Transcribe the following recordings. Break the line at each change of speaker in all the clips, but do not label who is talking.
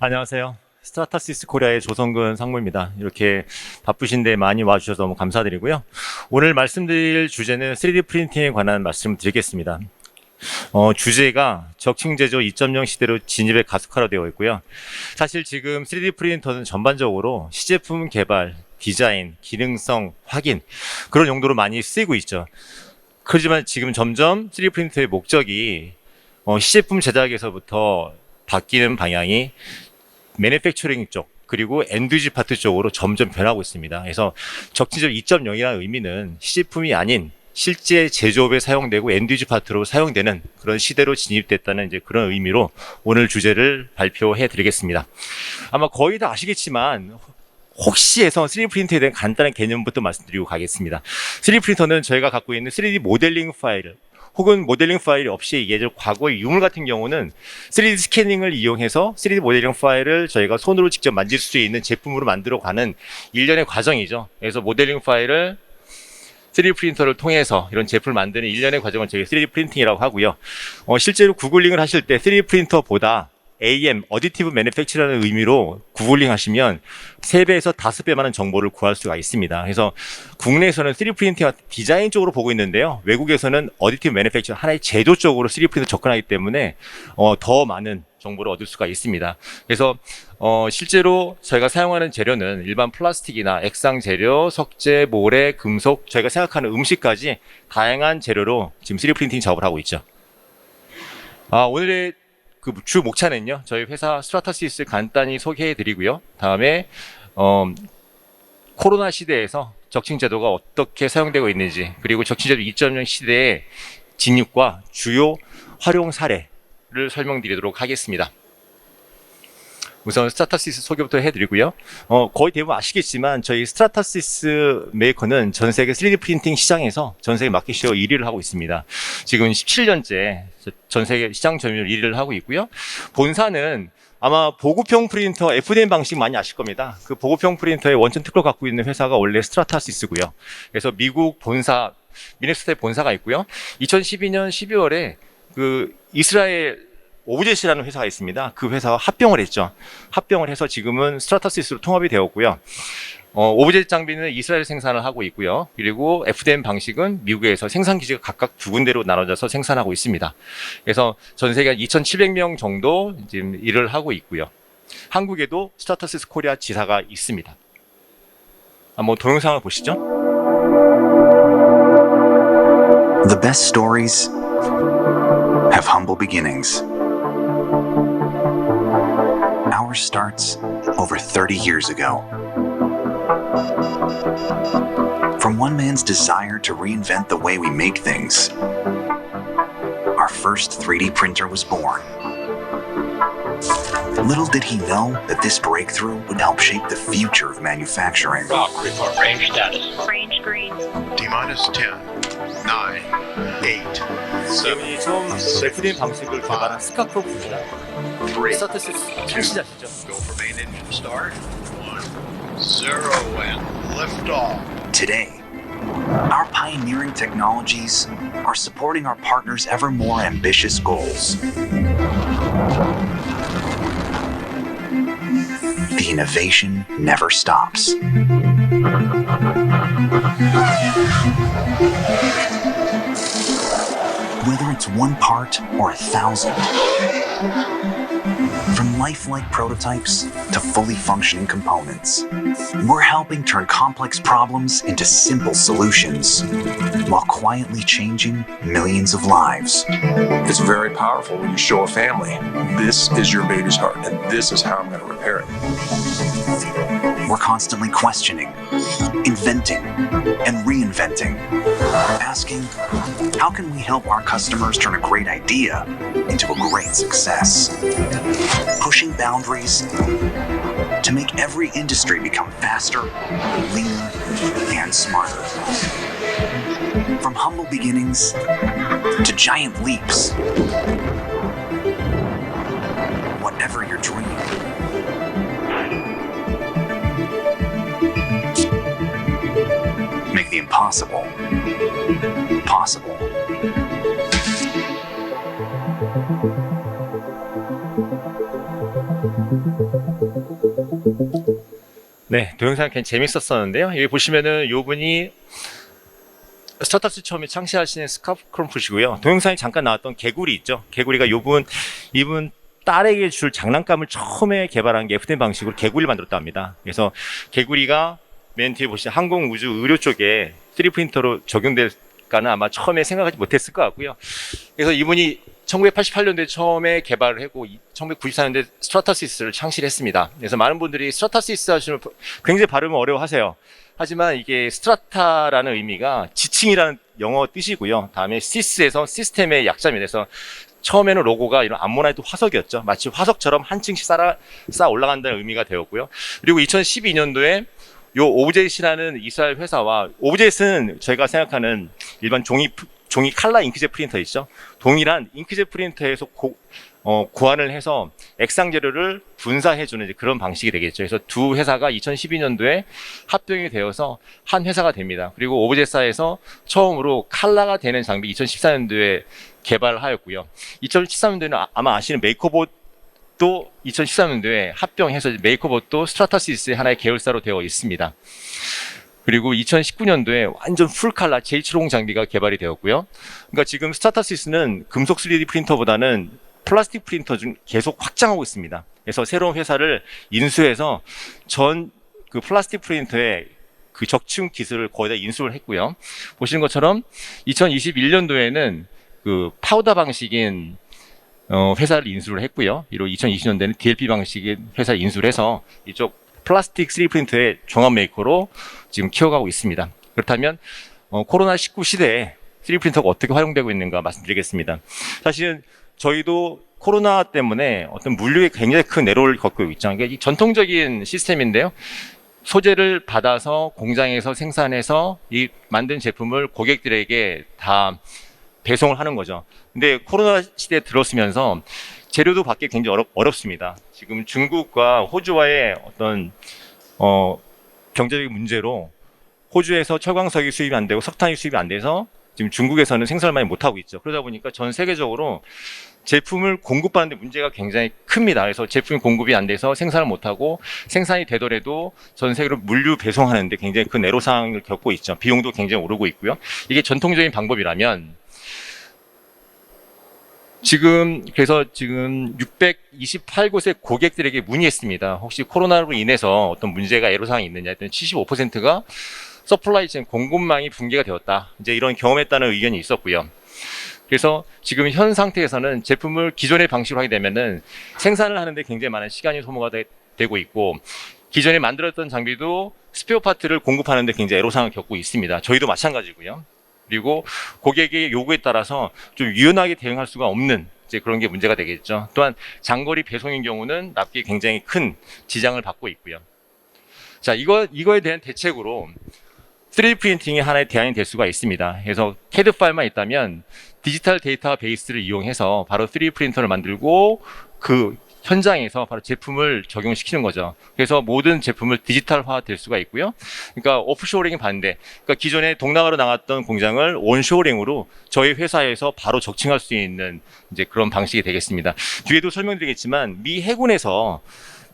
안녕하세요. 스트라타시스 코리아의 조성근 상무입니다. 이렇게 바쁘신데 많이 와주셔서 너무 감사드리고요. 오늘 말씀드릴 주제는 3D 프린팅에 관한 말씀을 드리겠습니다. 주제가 적층제조 2.0 시대로 진입의 가속화로 되어 있고요. 사실 지금 3D 프린터는 전반적으로 시제품 개발, 디자인, 기능성, 확인 그런 용도로 많이 쓰이고 있죠. 그렇지만 지금 점점 3D 프린터의 목적이 시제품 제작에서부터 바뀌는 방향이 매니팩처링 쪽 그리고 엔드유지 파트 쪽으로 점점 변하고 있습니다. 그래서 적층제조 2.0이라는 의미는 시제품이 아닌 실제 제조업에 사용되고 엔드유지 파트로 사용되는 그런 시대로 진입됐다는 이제 그런 의미로 오늘 주제를 발표해 드리겠습니다. 아마 거의 다 아시겠지만 혹시 해서 3D 프린터에 대한 간단한 개념부터 말씀드리고 가겠습니다. 3D 프린터는 저희가 갖고 있는 3D 모델링 파일 혹은 모델링 파일이 없이 예전 과거의 유물 같은 경우는 3D 스캐닝을 이용해서 3D 모델링 파일을 저희가 손으로 직접 만질 수 있는 제품으로 만들어가는 일련의 과정이죠. 그래서 모델링 파일을 3D 프린터를 통해서 이런 제품을 만드는 일련의 과정을 저희 3D 프린팅이라고 하고요. 실제로 구글링을 하실 때 3D 프린터보다 AM, 어디티브 매니팩처라는 의미로 구글링 하시면 3배에서 5배 많은 정보를 구할 수가 있습니다. 그래서 국내에서는 3D 프린팅을 디자인 쪽으로 보고 있는데요. 외국에서는 어디티브 매니팩처, 하나의 제조 쪽으로 3D 프린터 접근하기 때문에 더 많은 정보를 얻을 수가 있습니다. 그래서 실제로 저희가 사용하는 재료는 일반 플라스틱이나 액상 재료, 석재, 모래, 금속, 저희가 생각하는 음식까지 다양한 재료로 지금 3D 프린팅 작업을 하고 있죠. 오늘의 그 주 목차는요, 저희 회사 스트라타시스 간단히 소개해 드리고요. 다음에 코로나 시대에서 적층제도가 어떻게 사용되고 있는지, 그리고 적층제도 2.0 시대의 진입과 주요 활용 사례를 설명드리도록 하겠습니다. 우선 스트라타시스 소개부터 해드리고요. 거의 대부분 아시겠지만 저희 스트라타시스 메이커는 전 세계 3D 프린팅 시장에서 전 세계 마켓쉐어 1위를 하고 있습니다. 지금 17년째 전 세계 시장 점유율 1위를 하고 있고요. 본사는 아마 보급형 프린터 FDM 방식 많이 아실 겁니다. 그 보급형 프린터의 원천 특허를 갖고 있는 회사가 원래 스트라타시스고요. 그래서 미국 본사, 미네소타에 본사가 있고요. 2012년 12월에 그 이스라엘 오브젯이라는 회사가 있습니다. 그 회사와 합병을 했죠. 합병을 해서 지금은 스트라타시스로 통합이 되었고요. 오브젯 장비는 이스라엘 생산을 하고 있고요. 그리고 FDM 방식은 미국에서 생산 기지가 각각 두 군데로 나눠져서 생산하고 있습니다. 그래서 전 세계 2,700명 정도 지금 일을 하고 있고요. 한국에도 스트라타시스 코리아 지사가 있습니다. 한번 동영상을 보시죠.
The best stories have humble beginnings. Ours starts over 30 years ago. From one man's desire to reinvent the way we make things, our first 3D printer was born. Little did he know that this breakthrough would help shape the future of manufacturing.
Rock report. Range status.
Range green.
T-minus 10, 9, 8, 7,
이분이 처음 FDM 방식을 개발한 스카프로프입니다.
3,
스타트시스 출시자시죠.
Go for main engine start. 1, 0, and lift off.
Today, our pioneering technologies are supporting our partners' ever more ambitious goals. The innovation never stops. Whether it's one part or 1,000, from lifelike prototypes to fully functioning components, we're helping turn complex problems into simple solutions while quietly changing millions of lives.
It's very powerful when you show a family, this is your baby's heart, and this is how I'm going to repair it.
We're constantly questioning, inventing, and reinventing, asking, how can we help our customers turn a great idea into a great success? Pushing boundaries to make every industry become faster, leaner, and smarter. From humble beginnings to giant leaps. Whatever your dream, make the impossible possible.
네, 동영상 굉장히 재밌었었는데요. 여기 보시면은 요 분이 스타터스 처음에 창시하신 스카프 크롬프시고요. 동영상에 잠깐 나왔던 개구리 있죠. 개구리가 이분 딸에게 줄 장난감을 처음에 개발한 게 FDM 방식으로 개구리를 만들었다 합니다. 그래서 개구리가 맨 뒤에 보시면 항공 우주 의료 쪽에 3D 프린터로 적용될까는 아마 처음에 생각하지 못했을 것 같고요. 그래서 이분이 1988년도에 처음에 개발을 했고 1994년도에 스트라타시스를 창시를 했습니다. 그래서 많은 분들이 스트라타시스 하시면 굉장히 발음을 어려워하세요. 하지만 이게 스트라타라는 의미가 지층이라는 영어 뜻이고요. 다음에 시스에서 시스템의 약자입니다. 그래서 처음에는 로고가 이런 암모나이트 화석이었죠. 마치 화석처럼 한 층씩 쌓아 올라간다는 의미가 되었고요. 그리고 2012년도에 요 오브젯이라는 이스라엘 회사와, 오브젯은 저희가 생각하는 일반 종이 칼라 잉크젯 프린터 있죠. 동일한 잉크젯 프린터에서 고안을 해서 액상 재료를 분사해주는 이제 그런 방식이 되겠죠. 그래서 두 회사가 2012년도에 합병이 되어서 한 회사가 됩니다. 그리고 오브젯사에서 처음으로 칼라가 되는 장비 2014년도에 개발을 하였고요. 2013년도에는 아마 아시는 메이커봇도 2013년도에 합병해서 메이커봇도 스트라타시스의 하나의 계열사로 되어 있습니다. 그리고 2019년도에 완전 풀칼라 J750 장비가 개발이 되었고요. 그러니까 지금 스타타시스는 금속 3D 프린터보다는 플라스틱 프린터 중 계속 확장하고 있습니다. 그래서 새로운 회사를 인수해서 전 그 플라스틱 프린터의 그 적층 기술을 거의 다 인수를 했고요. 보시는 것처럼 2021년도에는 그 파우더 방식인 회사를 인수를 했고요. 이로 2020년도에는 DLP 방식인 회사를 인수를 해서 이쪽 플라스틱 3D 프린터의 종합 메이커로 지금 키워가고 있습니다. 그렇다면 코로나19 시대에 3D 프린터가 어떻게 활용되고 있는가 말씀드리겠습니다. 사실은 저희도 코로나 때문에 어떤 물류에 굉장히 큰 애로를 겪고 있죠. 이게 전통적인 시스템인데요. 소재를 받아서 공장에서 생산해서 이 만든 제품을 고객들에게 다 배송을 하는 거죠. 근데 코로나 시대에 들어서면서 재료도 받기 굉장히 어렵습니다. 지금 중국과 호주와의 어떤 경제적인 문제로 호주에서 철광석이 수입이 안 되고 석탄이 수입이 안 돼서 지금 중국에서는 생산을 많이 못하고 있죠. 그러다 보니까 전 세계적으로 제품을 공급하는데 문제가 굉장히 큽니다. 그래서 제품이 공급이 안 돼서 생산을 못하고, 생산이 되더라도 전 세계로 물류 배송하는데 굉장히 큰 애로사항을 겪고 있죠. 비용도 굉장히 오르고 있고요. 이게 전통적인 방법이라면 그래서 지금 628곳의 고객들에게 문의했습니다. 혹시 코로나로 인해서 어떤 문제가 애로사항이 있느냐 했더니 75%가 서플라이 체인 공급망이 붕괴가 되었다. 이제 이런 경험했다는 의견이 있었고요. 그래서 지금 현 상태에서는 제품을 기존의 방식으로 하게 되면은 생산을 하는데 굉장히 많은 시간이 소모가 되고 있고, 기존에 만들었던 장비도 스페어 파트를 공급하는데 굉장히 애로사항을 겪고 있습니다. 저희도 마찬가지고요. 그리고 고객의 요구에 따라서 좀 유연하게 대응할 수가 없는 이제 그런 게 문제가 되겠죠. 또한 장거리 배송인 경우는 납기에 굉장히 큰 지장을 받고 있고요. 자, 이거에 대한 대책으로 3D 프린팅이 하나의 대안이 될 수가 있습니다. 그래서 CAD 파일만 있다면 디지털 데이터 베이스를 이용해서 바로 3D 프린터를 만들고 그 현장에서 바로 제품을 적용시키는 거죠. 그래서 모든 제품을 디지털화 될 수가 있고요. 그러니까 오프쇼어링이 반대. 그러니까 기존에 동남아로 나갔던 공장을 온쇼어링으로 저희 회사에서 바로 적층할 수 있는 이제 그런 방식이 되겠습니다. 뒤에도 설명드리겠지만 미 해군에서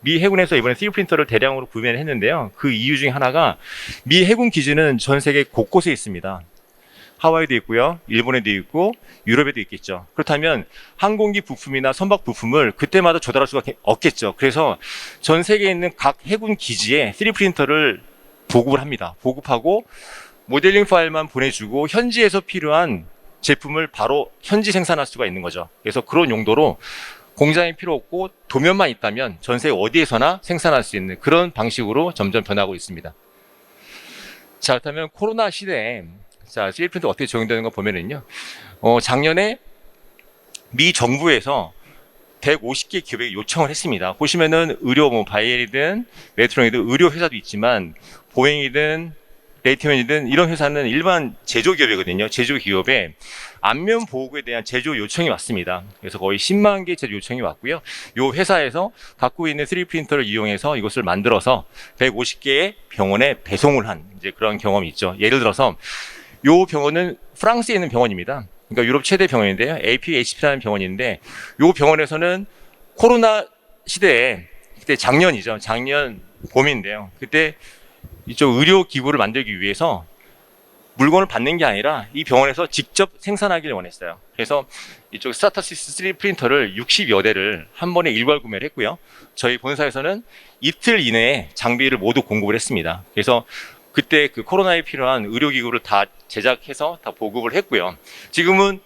이번에 3D 프린터를 대량으로 구매를 했는데요. 그 이유 중에 하나가 미 해군 기지는 전 세계 곳곳에 있습니다. 하와이도 있고요, 일본에도 있고, 유럽에도 있겠죠. 그렇다면 항공기 부품이나 선박 부품을 그때마다 조달할 수가 없겠죠. 그래서 전 세계에 있는 각 해군 기지에 3D 프린터를 보급을 합니다. 보급하고 모델링 파일만 보내주고 현지에서 필요한 제품을 바로 현지 생산할 수가 있는 거죠. 그래서 그런 용도로 공장이 필요 없고 도면만 있다면 전 세계 어디에서나 생산할 수 있는 그런 방식으로 점점 변하고 있습니다. 자, 그렇다면 코로나 시대에 3D 프린터 어떻게 적용되는 거 보면은요, 작년에 미 정부에서 150개 기업에게 요청을 했습니다. 보시면은 의료, 바이엘이든 메트론이든 의료 회사도 있지만 보잉이든 레이티맨이든 이런 회사는 일반 제조기업이거든요. 제조기업에 안면 보호구에 대한 제조 요청이 왔습니다. 그래서 거의 10만 개 제조 요청이 왔고요. 이 회사에서 갖고 있는 3D 프린터를 이용해서 이것을 만들어서 150개의 병원에 배송을 한 이제 그런 경험이 있죠. 예를 들어서 이 병원은 프랑스에 있는 병원입니다. 그러니까 유럽 최대 병원인데요. APHP라는 병원인데 이 병원에서는 코로나 시대에 그때 작년이죠. 작년 봄인데요. 그때 이쪽 의료 기구를 만들기 위해서 물건을 받는 게 아니라 이 병원에서 직접 생산하기를 원했어요. 그래서 이쪽 스타타시스 3D 프린터를 60여 대를 한 번에 일괄 구매를 했고요. 저희 본사에서는 이틀 이내에 장비를 모두 공급을 했습니다. 그래서 그때 그 코로나에 필요한 의료기구를 다 제작해서 다 보급을 했고요. 지금은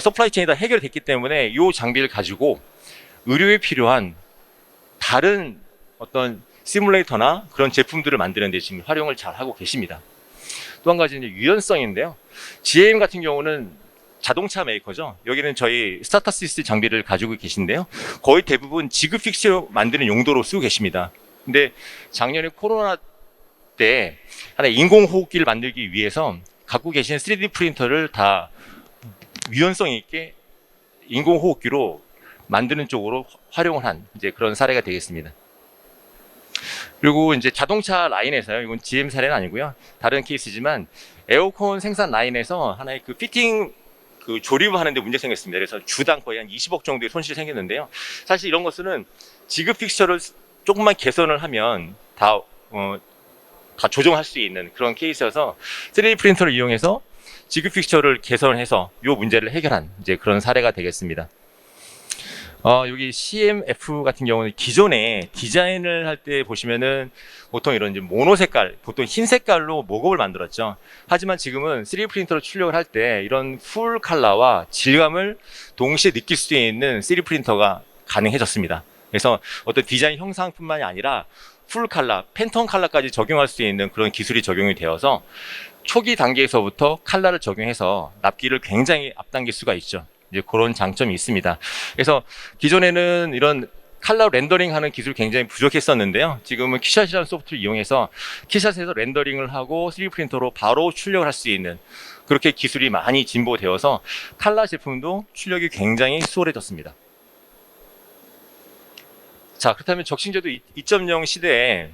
서플라이 체인이 다 해결됐기 때문에 이 장비를 가지고 의료에 필요한 다른 어떤 시뮬레이터나 그런 제품들을 만드는 데 지금 활용을 잘 하고 계십니다. 또 한 가지는 유연성인데요. GM 같은 경우는 자동차 메이커죠. 여기는 저희 스타타시스 장비를 가지고 계신데요. 거의 대부분 지그 픽스 만드는 용도로 쓰고 계십니다. 근데 작년에 코로나 때 하나 인공호흡기를 만들기 위해서 갖고 계신 3D 프린터를 다 유연성 있게 인공호흡기로 만드는 쪽으로 활용을 한 이제 그런 사례가 되겠습니다. 그리고 이제 자동차 라인에서요. 이건 GM 사례는 아니고요. 다른 케이스지만 에어컨 생산 라인에서 하나의 그 피팅 그 조립을 하는데 문제 생겼습니다. 그래서 주당 거의 한 20억 정도의 손실이 생겼는데요. 사실 이런 것은 지그 픽처를 조금만 개선을 하면 다 조정할 수 있는 그런 케이스여서 3D 프린터를 이용해서 지그 픽처를 개선해서 이 문제를 해결한 이제 그런 사례가 되겠습니다. 여기 CMF 같은 경우는 기존에 디자인을 할 때 보시면은 보통 이런 이제 모노 색깔, 보통 흰 색깔로 목업을 만들었죠. 하지만 지금은 3D 프린터로 출력을 할 때 이런 풀 컬러와 질감을 동시에 느낄 수 있는 3D 프린터가 가능해졌습니다. 그래서 어떤 디자인 형상뿐만이 아니라 풀 컬러, 팬톤 컬러까지 적용할 수 있는 그런 기술이 적용이 되어서 초기 단계에서부터 컬러를 적용해서 납기를 굉장히 앞당길 수가 있죠. 이제 그런 장점이 있습니다. 그래서 기존에는 이런 컬러 렌더링 하는 기술이 굉장히 부족했었는데요. 지금은 키샷이라는 소프트를 이용해서 키샷에서 렌더링을 하고 3D 프린터로 바로 출력을 할 수 있는 그렇게 기술이 많이 진보되어서 컬러 제품도 출력이 굉장히 수월해졌습니다. 자, 그렇다면 적신제도 2.0 시대에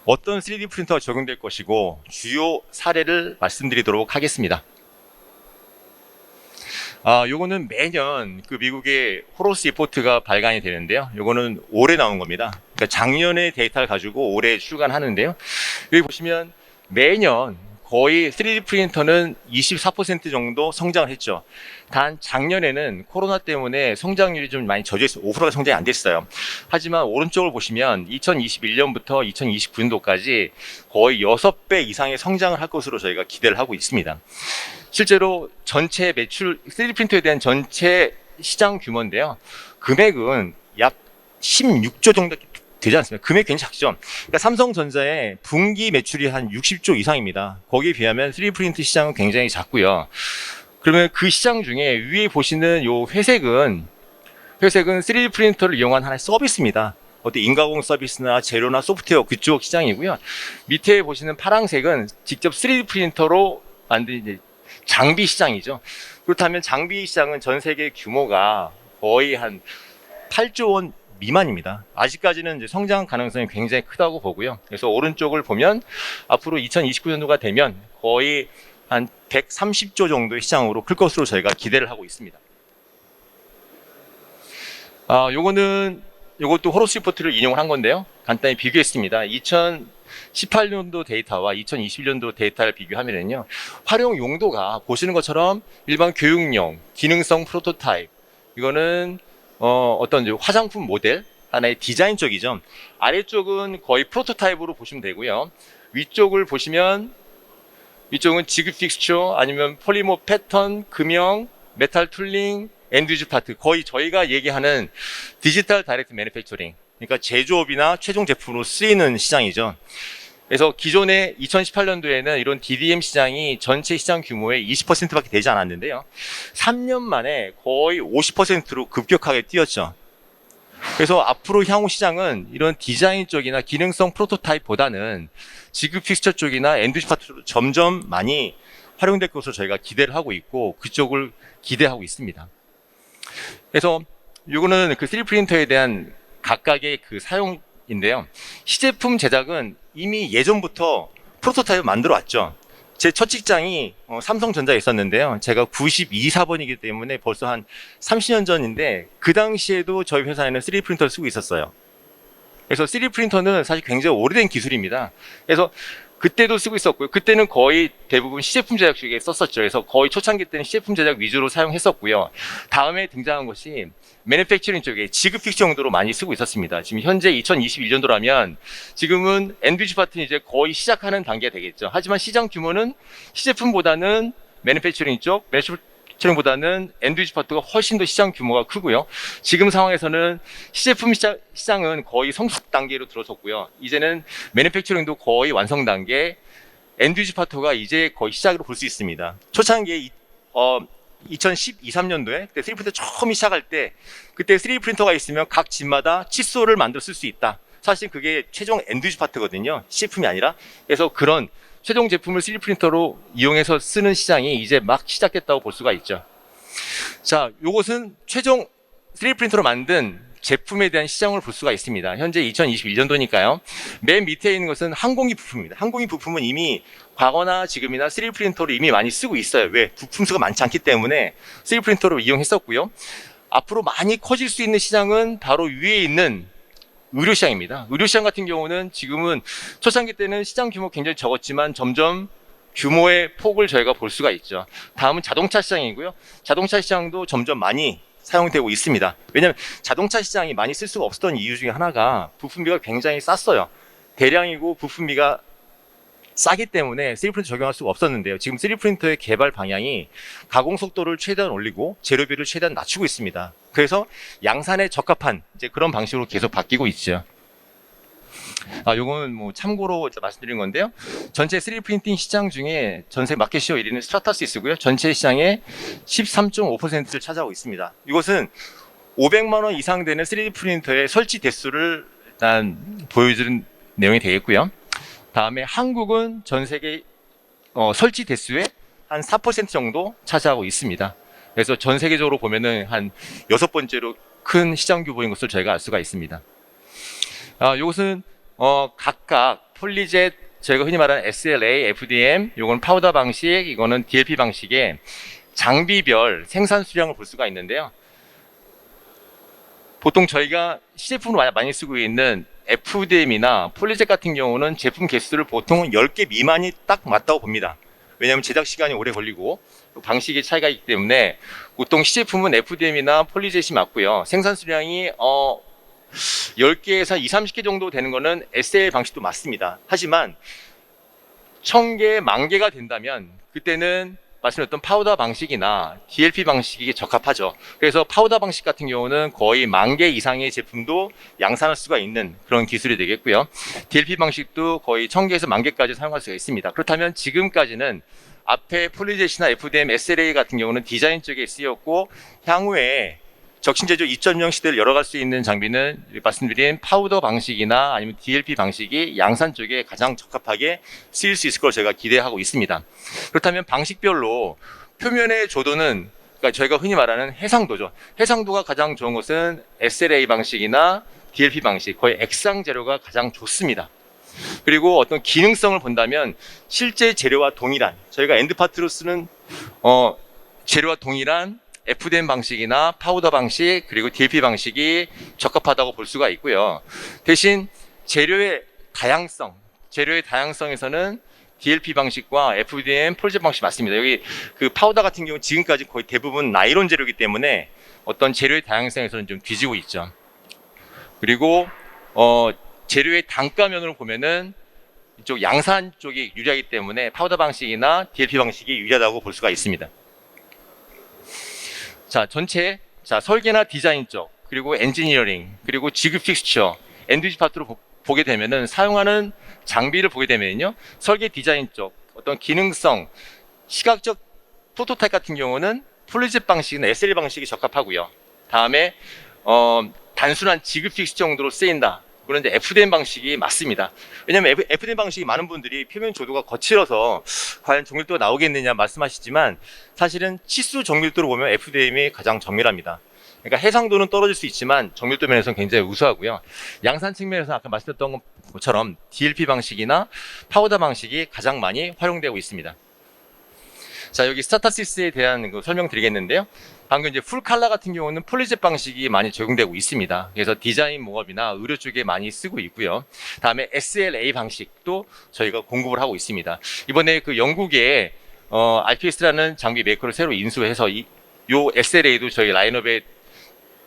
어떤 3D 프린터가 적용될 것이고 주요 사례를 말씀드리도록 하겠습니다. 요거는 매년 그 미국의 호로스 리포트가 발간이 되는데요. 요거는 올해 나온 겁니다. 그러니까 작년의 데이터를 가지고 올해 출간하는데요. 여기 보시면 매년 거의 3D 프린터는 24% 정도 성장을 했죠. 단 작년에는 코로나 때문에 성장률이 좀 많이 저조했어요. 5%가 성장이 안 됐어요. 하지만 오른쪽을 보시면 2021년부터 2029년도까지 거의 6배 이상의 성장을 할 것으로 저희가 기대를 하고 있습니다. 실제로 전체 매출, 3D 프린터에 대한 전체 시장 규모인데요. 금액은 약 16조 정도 되지 않습니까? 금액이 굉장히 작죠. 그러니까 삼성전자의 분기 매출이 한 60조 이상입니다. 거기에 비하면 3D 프린트 시장은 굉장히 작고요. 그러면 그 시장 중에 위에 보시는 요 회색은 3D 프린터를 이용한 하나의 서비스입니다. 어떤 인가공 서비스나 재료나 소프트웨어 그쪽 시장이고요. 밑에 보시는 파란색은 직접 3D 프린터로 만든 이제 장비 시장이죠. 그렇다면 장비 시장은 전 세계 규모가 거의 한 8조 원 미만입니다. 아직까지는 이제 성장 가능성이 굉장히 크다고 보고요. 그래서 오른쪽을 보면 앞으로 2029년도가 되면 거의 한 130조 정도의 시장으로 클 것으로 저희가 기대를 하고 있습니다. 요것도 호로스 리포트를 인용을 한 건데요. 간단히 비교했습니다. 2018년도 데이터와 2021년도 데이터를 비교하면요. 활용 용도가 보시는 것처럼 일반 교육용, 기능성 프로토타입, 이거는 어떤 이제 화장품 모델, 하나의 디자인 쪽이죠. 아래쪽은 거의 프로토타입으로 보시면 되고요. 위쪽을 보시면 이쪽은 지그 픽스처, 아니면 폴리머 패턴, 금형, 메탈 툴링, 엔드유즈 파트, 거의 저희가 얘기하는 디지털 다이렉트 매니팩처링, 그러니까 제조업이나 최종 제품으로 쓰이는 시장이죠. 그래서 기존에 2018년도에는 이런 DDM 시장이 전체 시장 규모의 20%밖에 되지 않았는데요. 3년 만에 거의 50%로 급격하게 뛰었죠. 그래서 앞으로 향후 시장은 이런 디자인 쪽이나 기능성 프로토타입보다는 지그 픽스처 쪽이나 엔드유즈 파트로 점점 많이 활용될 것으로 저희가 기대를 하고 있고 그쪽을 기대하고 있습니다. 그래서 이거는 그 3D 프린터에 대한 각각의 그 사용인데요. 시제품 제작은 이미 예전부터 프로토타입을 만들어 왔죠. 제 첫 직장이 삼성전자에 있었는데요. 제가 92사번이기 때문에 벌써 한 30년 전인데 그 당시에도 저희 회사에는 3D 프린터를 쓰고 있었어요. 그래서 3D 프린터는 사실 굉장히 오래된 기술입니다. 그래서 그때도 쓰고 있었고요. 그때는 거의 대부분 시제품 제작 쪽에 썼었죠. 그래서 거의 초창기 때는 시제품 제작 위주로 사용했었고요. 다음에 등장한 것이 매니팩처링 쪽에 지급 픽스 정도로 많이 쓰고 있었습니다. 지금 현재 2021년도라면 지금은 엔드유저 파트는 이제 거의 시작하는 단계가 되겠죠. 하지만 시장 규모는 시제품보다는 매니팩처링 쪽, 매니팩처링보다는 엔드유저 파트가 훨씬 더 시장 규모가 크고요. 지금 상황에서는 시제품 시장은 거의 성숙 단계로 들어섰고요. 이제는 매니팩처링도 거의 완성 단계, 엔드유저 파트가 이제 거의 시작으로 볼 수 있습니다. 초창기에 2012, 13년도에 그때 3D 프린터 처음 시작할 때 그때 3D 프린터가 있으면 각 집마다 칫솔을 만들어 쓸 수 있다. 사실 그게 최종 엔드유저 파트거든요. 시제품이 아니라. 그래서 그런 최종 제품을 3D 프린터로 이용해서 쓰는 시장이 이제 막 시작됐다고 볼 수가 있죠. 자, 요것은 최종 3D 프린터로 만든 제품에 대한 시장을 볼 수가 있습니다. 현재 2021년도니까요. 맨 밑에 있는 것은 항공기 부품입니다. 항공기 부품은 이미 과거나 지금이나 3D 프린터를 이미 많이 쓰고 있어요. 왜? 부품 수가 많지 않기 때문에 3D 프린터로 이용했었고요. 앞으로 많이 커질 수 있는 시장은 바로 위에 있는 의료 시장입니다. 의료 시장 같은 경우는 지금은 초창기 때는 시장 규모 굉장히 적었지만 점점 규모의 폭을 저희가 볼 수가 있죠. 다음은 자동차 시장이고요. 자동차 시장도 점점 많이 사용되고 있습니다. 왜냐하면 자동차 시장이 많이 쓸 수가 없었던 이유 중에 하나가 부품비가 굉장히 쌌어요. 대량이고 부품비가 싸기 때문에 3D 프린터 적용할 수가 없었는데요. 지금 3D 프린터의 개발 방향이 가공 속도를 최대한 올리고 재료비를 최대한 낮추고 있습니다. 그래서 양산에 적합한 이제 그런 방식으로 계속 바뀌고 있죠. 요거는 뭐 참고로 말씀드린 건데요. 전체 3D 프린팅 시장 중에 전세 마켓시어 1위는 스트라타시스고요. 전체 시장의 13.5%를 차지하고 있습니다. 이것은 500만 원 이상 되는 3D 프린터의 설치 대수를 일단 보여주는 내용이 되겠고요. 다음에 한국은 전 세계 설치 대수의 한 4% 정도 차지하고 있습니다. 그래서 전 세계적으로 보면은 한 6번째로 큰 시장 규모인 것을 저희가 알 수가 있습니다. 이것은 각각 폴리젯, 저희가 흔히 말하는 SLA, FDM, 요건 파우더 방식, 이거는 DLP 방식의 장비별 생산 수량을 볼 수가 있는데요. 보통 저희가 시제품으로 많이 쓰고 있는 FDM이나 폴리젯 같은 경우는 제품 개수를 보통은 10개 미만이 딱 맞다고 봅니다. 왜냐하면 제작 시간이 오래 걸리고 방식의 차이가 있기 때문에 보통 시제품은 FDM이나 폴리젯이 맞고요. 생산 수량이 10개에서 20, 30개 정도 되는 거는 SL 방식도 맞습니다. 하지만 1000개, 10,000개가 된다면 그때는 말씀드렸던 파우더 방식이나 DLP 방식이 적합하죠. 그래서 파우더 방식 같은 경우는 거의 10,000개 이상의 제품도 양산할 수가 있는 그런 기술이 되겠고요. DLP 방식도 거의 1000개에서 10,000개까지 사용할 수가 있습니다. 그렇다면 지금까지는 앞에 폴리젯이나 FDM, SLA 같은 경우는 디자인 쪽에 쓰였고 향후에 적신제조 2.0 시대를 열어갈 수 있는 장비는 말씀드린 파우더 방식이나 아니면 DLP 방식이 양산 쪽에 가장 적합하게 쓰일 수 있을 걸 제가 기대하고 있습니다. 그렇다면 방식별로 표면의 조도는 그러니까 저희가 흔히 말하는 해상도죠. 해상도가 가장 좋은 것은 SLA 방식이나 DLP 방식, 거의 액상 재료가 가장 좋습니다. 그리고 어떤 기능성을 본다면 실제 재료와 동일한 저희가 엔드파트로 쓰는 재료와 동일한 FDM 방식이나 파우더 방식 그리고 DLP 방식이 적합하다고 볼 수가 있고요. 대신 재료의 다양성에서는 DLP 방식과 FDM, 폴리젯 방식 맞습니다. 여기 그 파우더 같은 경우 지금까지 거의 대부분 나일론 재료이기 때문에 어떤 재료의 다양성에서는 좀 뒤지고 있죠. 그리고 재료의 단가면으로 보면은 이쪽 양산 쪽이 유리하기 때문에 파우더 방식이나 DLP 방식이 유리하다고 볼 수가 있습니다. 자, 전체 설계나 디자인 쪽, 그리고 엔지니어링, 그리고 지급 픽스처, 엔드유저 파트로 보게 되면은 사용하는 장비를 보게 되면요. 설계 디자인 쪽, 어떤 기능성, 시각적 프로토타입 같은 경우는 폴리젯 방식이나 SL 방식이 적합하고요. 다음에 단순한 지급 픽스 정도로 쓰인다. 그런데 FDM 방식이 맞습니다. 왜냐하면 FDM 방식이 많은 분들이 표면 조도가 거칠어서 과연 정밀도가 나오겠느냐 말씀하시지만 사실은 치수 정밀도로 보면 FDM이 가장 정밀합니다. 그러니까 해상도는 떨어질 수 있지만 정밀도 면에서는 굉장히 우수하고요. 양산 측면에서 아까 말씀드렸던 것처럼 DLP 방식이나 파우더 방식이 가장 많이 활용되고 있습니다. 자, 여기 스타타6에 대한 그 설명드리겠는데요. 방금 이제 풀 칼라 같은 경우는 폴리젯 방식이 많이 적용되고 있습니다. 그래서 디자인 모업이나 의료 쪽에 많이 쓰고 있고요. 다음에 SLA 방식도 저희가 공급을 하고 있습니다. 이번에 그 영국에 IPS라는 장비 메이커를 새로 인수해서 요 SLA도 저희 라인업에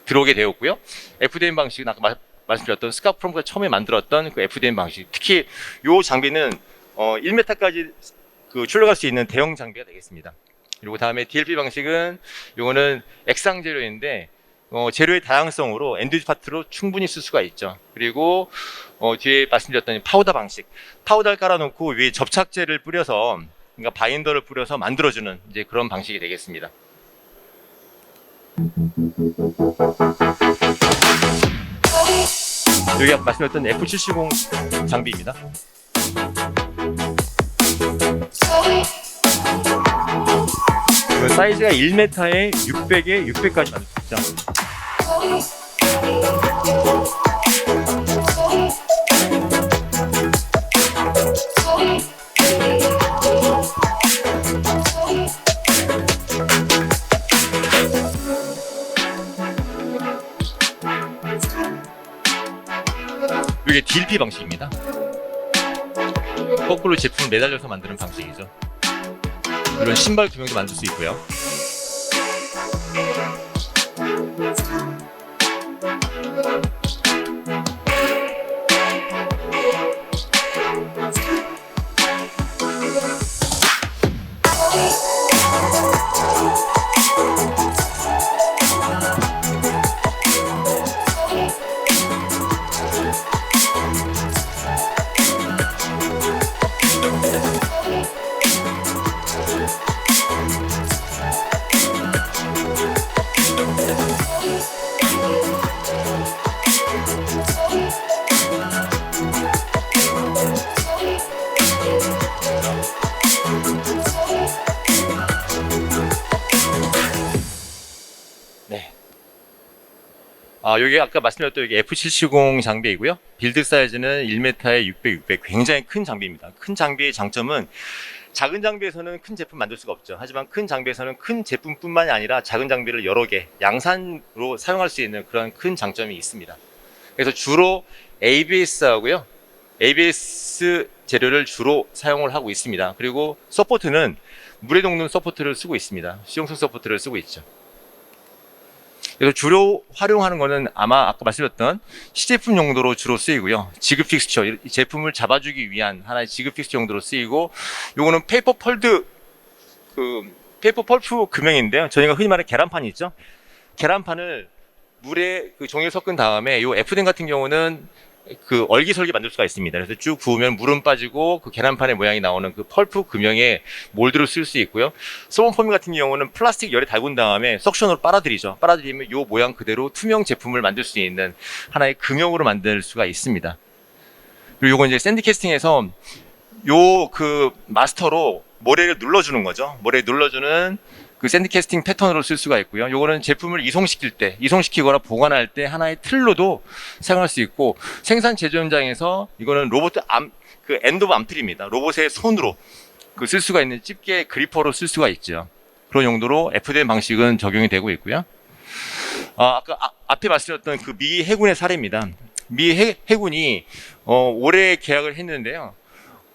들어오게 되었고요. FDM 방식은 아까 말씀드렸던 스카프롬가 처음에 만들었던 그 FDM 방식, 특히 요 장비는 1m까지 그 출력할 수 있는 대형 장비가 되겠습니다. 그리고 다음에 DLP 방식은 요거는 액상 재료인데 재료의 다양성으로 엔드유지 파트로 충분히 쓸 수가 있죠. 그리고 뒤에 말씀드렸던 파우더 방식, 파우더를 깔아놓고 위에 접착제를 뿌려서, 그러니까 바인더를 뿌려서 만들어주는 이제 그런 방식이 되겠습니다. 여기 아까 말씀드렸던 F770 장비입니다. 사이즈가 1m에 600에 600까지 만들 수 있죠. 이게 DLP 방식입니다. 거꾸로 제품을 매달려서 만드는 방식이죠. 이런 신발 구명도 만들 수 있고요. 여기 아까 말씀드렸던 여기 F770 장비이고요. 빌드 사이즈는 1m에 600, 600 굉장히 큰 장비입니다. 큰 장비의 장점은 작은 장비에서는 큰 제품 만들 수가 없죠. 하지만 큰 장비에서는 큰 제품뿐만이 아니라 작은 장비를 여러 개 양산으로 사용할 수 있는 그런 큰 장점이 있습니다. 그래서 주로 ABS하고요. ABS 재료를 주로 사용을 하고 있습니다. 그리고 서포트는 물에 녹는 서포트를 쓰고 있습니다. 수용성 서포트를 쓰고 있죠. 그래서 주로 활용하는 거는 아마 아까 말씀드렸던 시제품 용도로 주로 쓰이고요. 지그 픽스처, 이 제품을 잡아주기 위한 하나의 지그 픽스처 용도로 쓰이고, 요거는 페이퍼 펄프 금형인데요. 저희가 흔히 말하는 계란판이 있죠. 계란판을 물에 그 종이를 섞은 다음에 요 F댐 같은 경우는 그 얼기설기 만들 수가 있습니다. 그래서 쭉 부으면 물은 빠지고 그 계란판의 모양이 나오는 그 펄프 금형의 몰드를 쓸 수 있고요. 소본 폼 같은 경우는 플라스틱 열에 달군 다음에 석션으로 빨아들이죠. 빨아들이면 요 모양 그대로 투명 제품을 만들 수 있는 하나의 금형으로 만들 수가 있습니다. 그리고 요건 이제 샌드 캐스팅에서 요 그 마스터로 모래를 눌러주는 거죠. 모래를 눌러주는 그 샌드 캐스팅 패턴으로 쓸 수가 있고요. 요거는 제품을 이송시키거나 보관할 때 하나의 틀로도 사용할 수 있고, 생산 제조 현장에서 이거는 로봇 그 엔드 오브 암틀입니다. 로봇의 손으로 그 쓸 수가 있는 집게 그리퍼로 쓸 수가 있죠. 그런 용도로 FDM 방식은 적용이 되고 있고요. 아까 앞에 말씀드렸던 그 미 해군의 사례입니다. 미 해군이 올해 계약을 했는데요.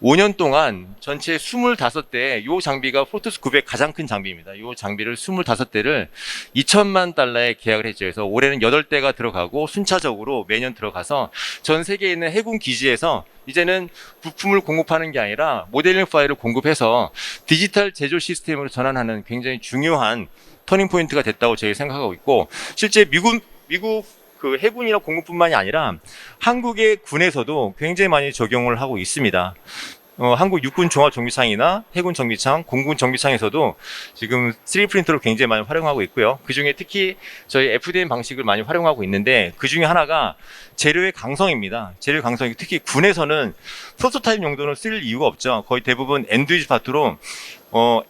5년 동안 전체 25대, 요 장비가 포토스 900 가장 큰 장비입니다. 요 장비를 25대를 2천만 달러에 계약을 했죠. 그래서 올해는 8대가 들어가고 순차적으로 매년 들어가서 전 세계에 있는 해군 기지에서 이제는 부품을 공급하는 게 아니라 모델링 파일을 공급해서 디지털 제조 시스템으로 전환하는 굉장히 중요한 터닝 포인트가 됐다고 저희 생각하고 있고, 실제 미국 그 해군이나 공군뿐만이 아니라 한국의 군에서도 굉장히 많이 적용을 하고 있습니다. 한국 육군 종합정비창이나 해군 정비창, 공군 정비창에서도 지금 3D 프린터를 굉장히 많이 활용하고 있고요. 그 중에 특히 저희 FDM 방식을 많이 활용하고 있는데, 그 중에 하나가 재료의 강성입니다. 재료의 강성이 특히 군에서는 프로토타입 용도는 쓸 이유가 없죠. 거의 대부분 엔드유지 파트로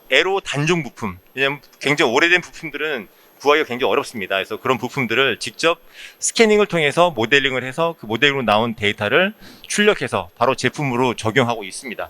에로 단종 부품, 왜냐면 굉장히 오래된 부품들은 구하기가 굉장히 어렵습니다. 그래서 그런 부품들을 직접 스캐닝을 통해서 모델링을 해서 그 모델링으로 나온 데이터를 출력해서 바로 제품으로 적용하고 있습니다.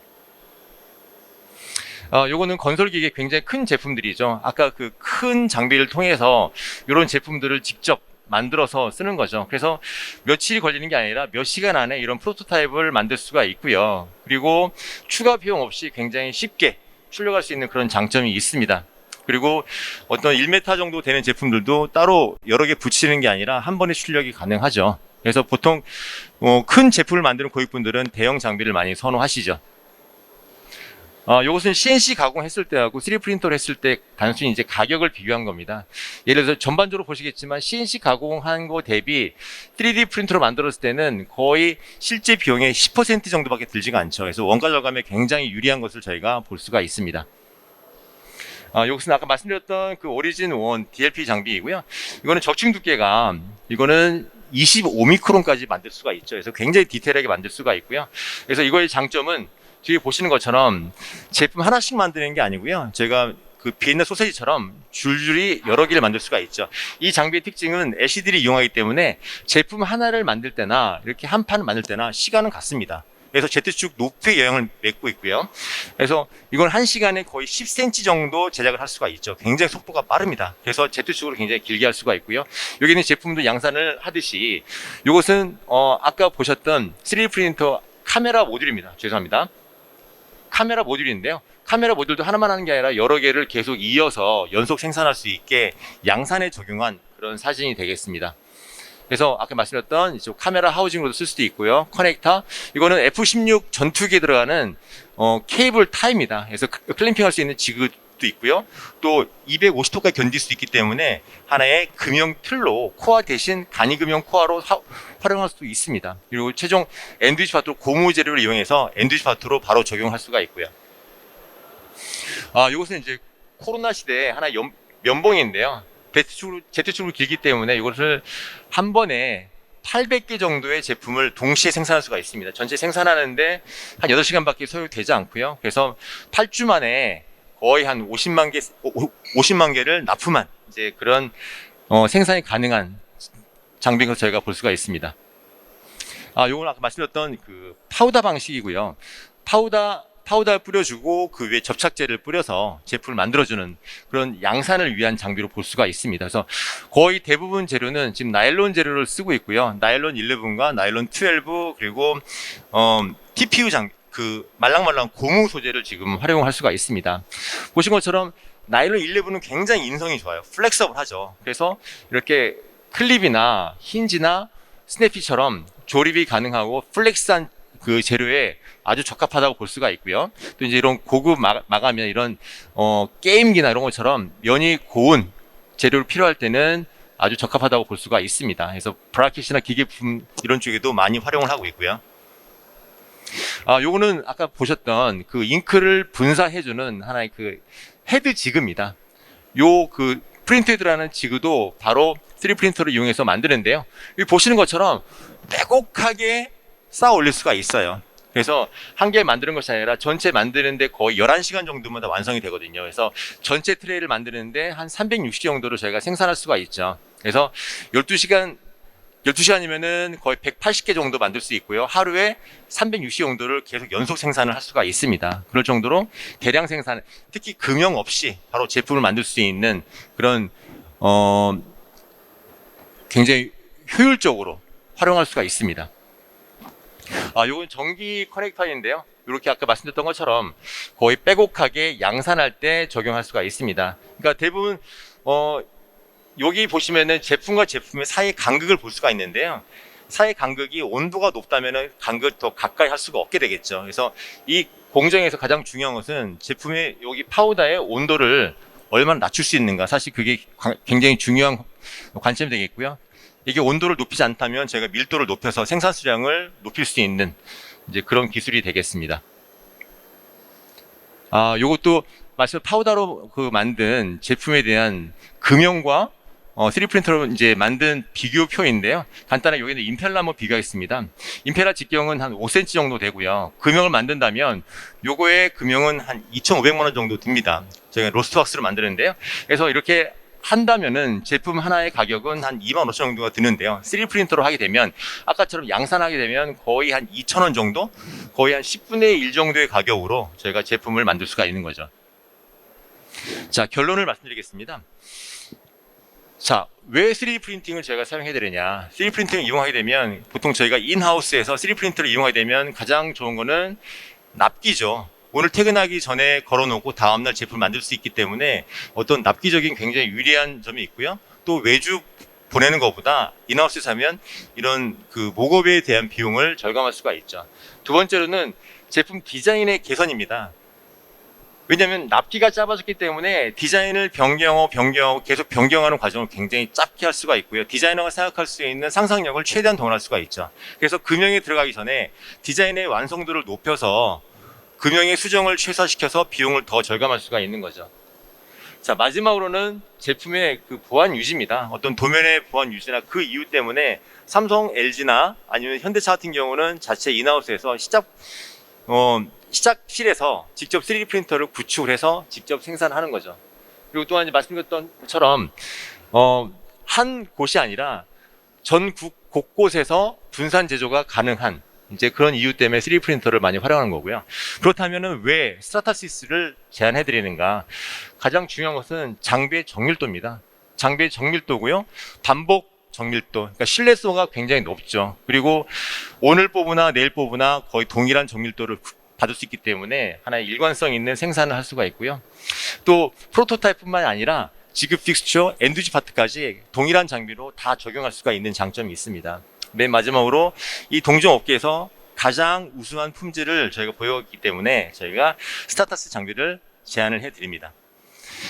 요거는 건설기계 굉장히 큰 제품들이죠. 아까 그 큰 장비를 통해서 이런 제품들을 직접 만들어서 쓰는 거죠. 그래서 며칠이 걸리는 게 아니라 몇 시간 안에 이런 프로토타입을 만들 수가 있고요. 그리고 추가 비용 없이 굉장히 쉽게 출력할 수 있는 그런 장점이 있습니다. 그리고 어떤 1m 정도 되는 제품들도 따로 여러 개 붙이는 게 아니라 한 번에 출력이 가능하죠. 그래서 보통 큰 제품을 만드는 고객분들은 대형 장비를 많이 선호하시죠. 이것은 CNC 가공했을 때하고 3D 프린터를 했을 때 단순히 이제 가격을 비교한 겁니다. 예를 들어서 전반적으로 보시겠지만 CNC 가공한 거 대비 3D 프린터로 만들었을 때는 거의 실제 비용의 10% 정도밖에 들지가 않죠. 그래서 원가 절감에 굉장히 유리한 것을 저희가 볼 수가 있습니다. 이것은 아까 말씀드렸던 그 오리진 1 DLP 장비이고요. 이거는 적층 두께가 이거는 25미크론까지 만들 수가 있죠. 그래서 굉장히 디테일하게 만들 수가 있고요. 그래서 이거의 장점은 뒤에 보시는 것처럼 제품 하나씩 만드는 게 아니고요. 제가 그 비엔나 소세지처럼 줄줄이 여러 개를 만들 수가 있죠. 이 장비의 특징은 LCD를 이용하기 때문에 제품 하나를 만들 때나 이렇게 한 판을 만들 때나 시간은 같습니다. 그래서 Z축 높이에 영향을 맺고 있고요. 그래서 이건 1시간에 거의 10cm 정도 제작을 할 수가 있죠. 굉장히 속도가 빠릅니다. 그래서 Z축으로 굉장히 길게 할 수가 있고요. 여기는 제품도 양산을 하듯이 이것은 아까 보셨던 3D 프린터 카메라 모듈입니다. 죄송합니다. 카메라 모듈인데요. 카메라 모듈도 하나만 하는 게 아니라 여러 개를 계속 이어서 연속 생산할 수 있게 양산에 적용한 그런 사진이 되겠습니다. 그래서 아까 말씀드렸던 이쪽 카메라 하우징으로도 쓸 수도 있고요. 커넥터, 이거는 F-16 전투기에 들어가는 케이블 타입니다. 그래서 클램핑 할 수 있는 지그도 있고요. 또 250도까지 견딜 수 있기 때문에 하나의 금형 틀로 코어 대신 간이금형 코어로 활용할 수도 있습니다. 그리고 최종 엔드위치 파트로 고무 재료를 이용해서 엔드위치 파트로 바로 적용할 수가 있고요. 이것은 이제 코로나 시대에 하나의 면봉인데요. Z축으로 길기 때문에 이것을 한 번에 800개 정도의 제품을 동시에 생산할 수가 있습니다. 전체 생산하는데 한 8시간밖에 소요되지 않고요. 그래서 8주 만에 거의 한 50만 개를 납품한 이제 그런 생산이 가능한 장비인 것을 저희가 볼 수가 있습니다. 요건 아까 말씀드렸던 그 파우더 방식이고요. 파우더를 뿌려주고 그 위에 접착제를 뿌려서 제품을 만들어주는 그런 양산을 위한 장비로 볼 수가 있습니다. 그래서 거의 대부분 재료는 지금 나일론 재료를 쓰고 있고요. 나일론 11과 나일론 12 그리고 TPU 그 말랑말랑 고무 소재를 지금 활용할 수가 있습니다. 보신 것처럼 나일론 11은 굉장히 인성이 좋아요. 플렉서블하죠. 그래서 이렇게 클립이나 힌지나 스냅피처럼 조립이 가능하고 플렉스한 그 재료에 아주 적합하다고 볼 수가 있고요. 또 이제 이런 고급 마감이나 이런 게임기나 이런 것처럼 면이 고운 재료를 필요할 때는 아주 적합하다고 볼 수가 있습니다. 그래서 브라켓이나 기계품 이런 쪽에도 많이 활용을 하고 있고요. 요거는 아까 보셨던 그 잉크를 분사해주는 하나의 그 헤드 지그입니다. 요 그 프린트에 들어가는 지그도 바로 3D 프린터를 이용해서 만드는데요. 여기 보시는 것처럼 빼곡하게 쌓아 올릴 수가 있어요. 그래서 한 개 만드는 것이 아니라 전체 만드는데 거의 11시간 정도면 다 완성이 되거든요. 그래서 전체 트레이를 만드는데 한 360개 정도로 저희가 생산할 수가 있죠. 그래서 12시간이면은 거의 180개 정도 만들 수 있고요. 하루에 360개 정도를 계속 연속 생산을 할 수가 있습니다. 그럴 정도로 대량 생산, 특히 금형 없이 바로 제품을 만들 수 있는 그런 굉장히 효율적으로 활용할 수가 있습니다. 요건 전기 커넥터인데요. 이렇게 아까 말씀드렸던 것처럼 거의 빼곡하게 양산할 때 적용할 수가 있습니다. 그러니까 대부분 여기 보시면은 제품과 제품의 사이 간극을 볼 수가 있는데요. 사이 간극이 온도가 높다면은 간극을 더 가까이 할 수가 없게 되겠죠. 그래서 이 공정에서 가장 중요한 것은 제품의 여기 파우더의 온도를 얼마나 낮출 수 있는가. 사실 그게 굉장히 중요한 관점이 되겠고요. 이게 온도를 높이지 않다면 제가 밀도를 높여서 생산 수량을 높일 수 있는 이제 그런 기술이 되겠습니다. 요것도 마치 파우더로 그 만든 제품에 대한 금형과 3D 프린터로 이제 만든 비교표인데요. 간단하게 여기는 임펠러 한번 비교하겠습니다. 임펠러 직경은 한 5cm 정도 되고요. 금형을 만든다면 요거의 금형은 한 2,500만 원 정도 듭니다. 제가 로스트왁스로 만드는데요. 그래서 이렇게 한다면은 제품 하나의 가격은 한 25,000원 정도가 드는데요. 3D 프린터로 하게 되면 아까처럼 양산하게 되면 거의 한 2,000원 정도, 거의 한 10분의 1 정도의 가격으로 저희가 제품을 만들 수가 있는 거죠. 자, 결론을 말씀드리겠습니다. 자, 왜 3D 프린팅을 저희가 사용해야 되느냐. 3D 프린팅을 이용하게 되면 보통 저희가 인하우스에서 3D 프린터를 이용하게 되면 가장 좋은 거는 납기죠. 오늘 퇴근하기 전에 걸어놓고 다음날 제품을 만들 수 있기 때문에 어떤 납기적인 굉장히 유리한 점이 있고요. 또 외주 보내는 것보다 인하우스에서 하면 이런 그 목업에 대한 비용을 절감할 수가 있죠. 두 번째로는 제품 디자인의 개선입니다. 왜냐하면 납기가 짧아졌기 때문에 디자인을 변경하고 계속 변경하는 과정을 굉장히 짧게 할 수가 있고요. 디자이너가 생각할 수 있는 상상력을 최대한 동원할 수가 있죠. 그래서 금형에 들어가기 전에 디자인의 완성도를 높여서 금형의 수정을 최소화시켜서 비용을 더 절감할 수가 있는 거죠. 자, 마지막으로는 제품의 그 보안 유지입니다. 어떤 도면의 보안 유지나 그 이유 때문에 삼성, LG나 아니면 현대차 같은 경우는 자체 인하우스에서 시작실에서 직접 3D 프린터를 구축을 해서 직접 생산하는 거죠. 그리고 또한 말씀드렸던 것처럼 한 곳이 아니라 전국 곳곳에서 분산 제조가 가능한 이제 그런 이유 때문에 3D 프린터를 많이 활용하는 거고요. 그렇다면은 왜 스트라타시스를 제안해 드리는가? 가장 중요한 것은 장비의 정밀도입니다. 장비의 정밀도고요. 반복 정밀도, 그러니까 신뢰도가 굉장히 높죠. 그리고 오늘 뽑으나 내일 뽑으나 거의 동일한 정밀도를 받을 수 있기 때문에 하나의 일관성 있는 생산을 할 수가 있고요. 또 프로토타입뿐만 아니라 지급 픽스처, 엔드유지 파트까지 동일한 장비로 다 적용할 수가 있는 장점이 있습니다. 맨 마지막으로 이 동종 업계에서 가장 우수한 품질을 저희가 보여왔기 때문에 저희가 스타타스 장비를 제안을 해드립니다.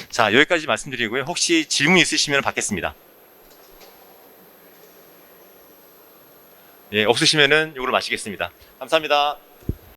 자, 여기까지 말씀드리고요. 혹시 질문 있으시면 받겠습니다. 예, 없으시면은 이거를 마치겠습니다. 감사합니다.